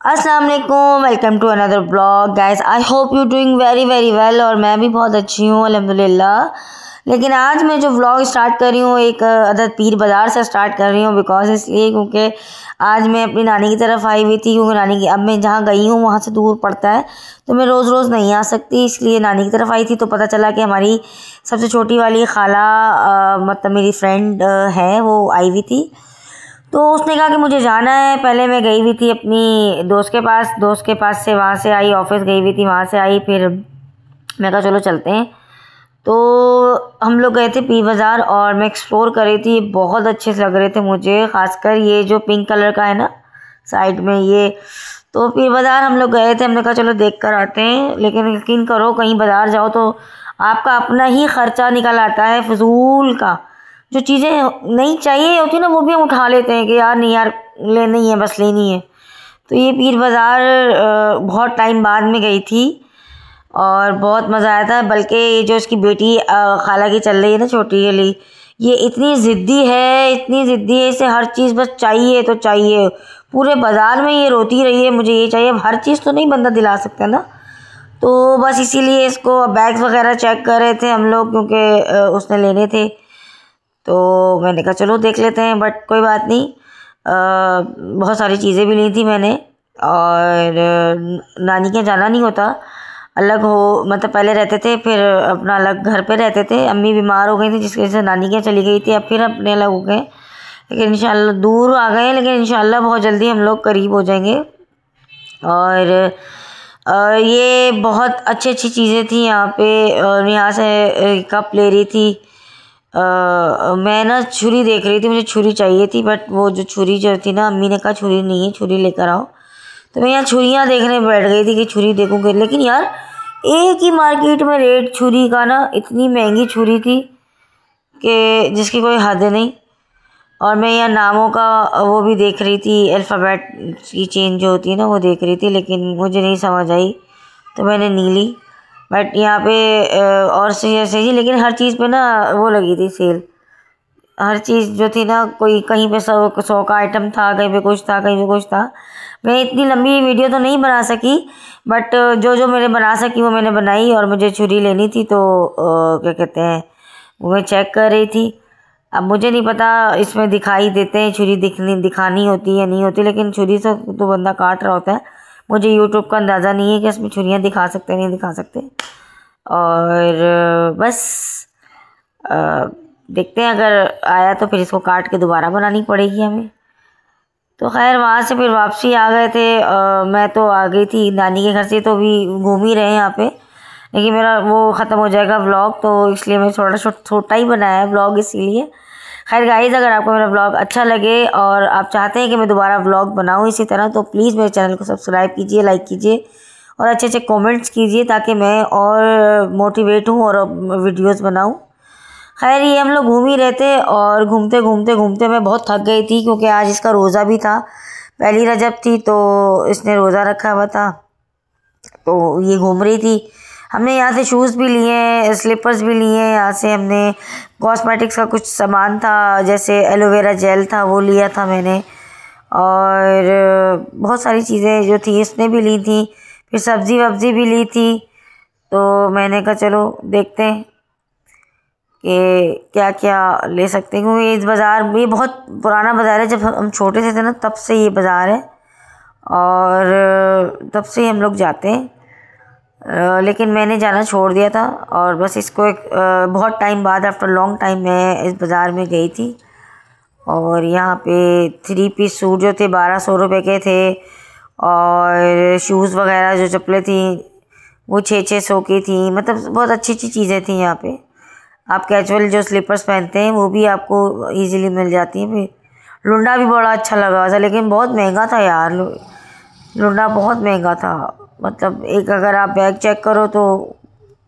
अस्सलाम वालेकुम, welcome to another blog guys. I hope you doing very very well. और मैं भी बहुत अच्छी हूँ अल्हम्दुलिल्लाह। लेकिन आज मैं जो व्लॉग स्टार्ट कर रही हूँ एक अदद पीर बाज़ार से स्टार्ट कर रही हूँ। बिकॉज इसलिए क्योंकि आज मैं अपनी नानी की तरफ आई हुई थी, क्योंकि नानी की अब मैं जहाँ गई हूँ वहाँ से दूर पड़ता है, तो मैं रोज़ रोज़ नहीं आ सकती, इसलिए नानी की तरफ आई थी। तो पता चला कि हमारी सबसे छोटी वाली खाला मतलब मेरी फ्रेंड है, वो आई हुई थी। तो उसने कहा कि मुझे जाना है। पहले मैं गई हुई थी अपनी दोस्त के पास से, वहाँ से आई, ऑफिस गई हुई थी, वहाँ से आई, फिर मैं कहा चलो चलते हैं। तो हम लोग गए थे पीर बाज़ार और मैं एक्सप्लोर कर रही थी। बहुत अच्छे से लग रहे थे मुझे, खासकर ये जो पिंक कलर का है ना साइड में ये। तो पीर बाज़ार हम लोग गए थे, हमने कहा चलो देख कर आते हैं। लेकिन यकीन करो कहीं बाज़ार जाओ तो आपका अपना ही खर्चा निकल आता है फजूल का। जो चीज़ें नहीं चाहिए होती ना वो भी हम उठा लेते हैं कि यार नहीं यार लेनी है, बस लेनी है। तो ये पीर बाज़ार बहुत टाइम बाद में गई थी और बहुत मज़ा आया था। बल्कि ये जो इसकी बेटी खाला की चल रही है ना छोटी वाली, ये इतनी ज़िद्दी है, इसे हर चीज़ बस चाहिए तो चाहिए। पूरे बाज़ार में ये रोती रही है मुझे ये चाहिए। अब हर चीज़ तो नहीं बंदा दिला सकता ना, तो बस इसीलिए इसको बैग्स वगैरह चेक कर रहे थे हम लोग, क्योंकि उसने लेने थे। तो मैंने कहा चलो देख लेते हैं, बट कोई बात नहीं। बहुत सारी चीज़ें भी ली थी मैंने। और नानी के जाना नहीं होता, अलग हो मतलब पहले रहते थे, फिर अपना अलग घर पे रहते थे। अम्मी बीमार हो गई थी जिसकी वजह से नानी के चली गई थी, अब फिर अपने अलग हो गए। लेकिन इंशाल्लाह दूर आ गए, लेकिन इंशाल्लाह बहुत जल्दी हम लोग करीब हो जाएंगे। और ये बहुत अच्छी चीज़ें थी यहाँ पे। और यहाँ से कप ले रही थी। मैं ना छुरी देख रही थी, मुझे छुरी चाहिए थी, बट वो जो छुरी जो थी ना, अम्मी ने कहा छुरी नहीं है, छुरी लेकर आओ। तो मैं यहाँ छुरियाँ देखने बैठ गई थी कि छुरी देखूँगी। लेकिन यार एक ही मार्केट में रेट छुरी का ना, इतनी महंगी छुरी थी कि जिसकी कोई हद नहीं। और मैं यहाँ नामों का वो भी देख रही थी, अल्फ़ाबेट की चेन जो होती है ना वो देख रही थी, लेकिन मुझे नहीं समझ आई तो मैंने नहीं ली। बट यहाँ पे और सही, लेकिन हर चीज़ पे ना वो लगी थी सेल। हर चीज़ जो थी ना, कोई कहीं पे 100 का आइटम था, कहीं पे कुछ था, कहीं पे कुछ था। मैं इतनी लंबी वीडियो तो नहीं बना सकी, बट जो जो मैंने बना सकी वो मैंने बनाई। और मुझे छुरी लेनी थी, तो क्या कहते हैं, वो मैं चेक कर रही थी। अब मुझे नहीं पता इसमें दिखाई देते हैं छुरी दिखानी होती है या नहीं होती, लेकिन छुरी से तो बंदा काट रहा होता है। मुझे यूट्यूब का अंदाज़ा नहीं है कि इसमें छुरियाँ दिखा सकते नहीं दिखा सकते। और बस देखते हैं, अगर आया तो फिर इसको काट के दोबारा बनानी पड़ेगी हमें। तो खैर वहाँ से फिर वापसी आ गए थे। मैं तो आ गई थी नानी के घर से, तो भी घूम ही रहे हैं यहाँ पे। लेकिन मेरा वो ख़त्म हो जाएगा व्लॉग, तो इसलिए मैं थोड़ा छोटा ही बनाया है व्लॉग इसीलिए। खैर गाइज़, अगर आपको मेरा व्लॉग अच्छा लगे और आप चाहते हैं कि मैं दोबारा व्लॉग बनाऊँ इसी तरह, तो प्लीज़ मेरे चैनल को सब्सक्राइब कीजिए, लाइक कीजिए और अच्छे अच्छे कमेंट्स कीजिए, ताकि मैं और मोटिवेट हूँ और वीडियोस बनाऊँ। खैर ये हम लोग घूम ही रहे थे और घूमते मैं बहुत थक गई थी, क्योंकि आज इसका रोज़ा भी था, पहली रजब थी, तो इसने रोज़ा रखा हुआ था। तो ये घूम रही थी। हमने यहाँ से शूज़ भी लिए, स्लीपर्स भी लिए। यहाँ से हमने कॉस्मेटिक्स का कुछ सामान था, जैसे एलोवेरा जेल था वो लिया था मैंने। और बहुत सारी चीज़ें जो थी इसने भी ली थी। फिर सब्ज़ी वब्ज़ी भी ली थी। तो मैंने कहा चलो देखते हैं कि क्या क्या ले सकते हैं, क्योंकि इस बाज़ार, ये बहुत पुराना बाज़ार है, जब हम छोटे से थे ना तब से ये बाज़ार है और तब से हम लोग जाते हैं। लेकिन मैंने जाना छोड़ दिया था और बस इसको एक बहुत टाइम बाद, आफ्टर लॉन्ग टाइम, मैं इस बाज़ार में गई थी। और यहाँ पे 3 पीस सूट जो थे 1200 रुपये के थे। और शूज़ वगैरह जो चप्पलें थी वो 600 की थी। मतलब बहुत अच्छी चीज़ें थी यहाँ पे। आप कैजुअल जो स्लीपर्स पहनते हैं वो भी आपको इजीली मिल जाती हैं। फिर लुंडा भी बड़ा अच्छा लगा था, लेकिन बहुत महंगा था यार। लुंडा बहुत महंगा था, मतलब एक अगर आप बैग चेक करो तो।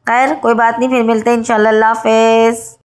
खैर कोई बात नहीं, फिर मिलते हैं इंशाल्लाह। अल्लाह हाफ़िज़।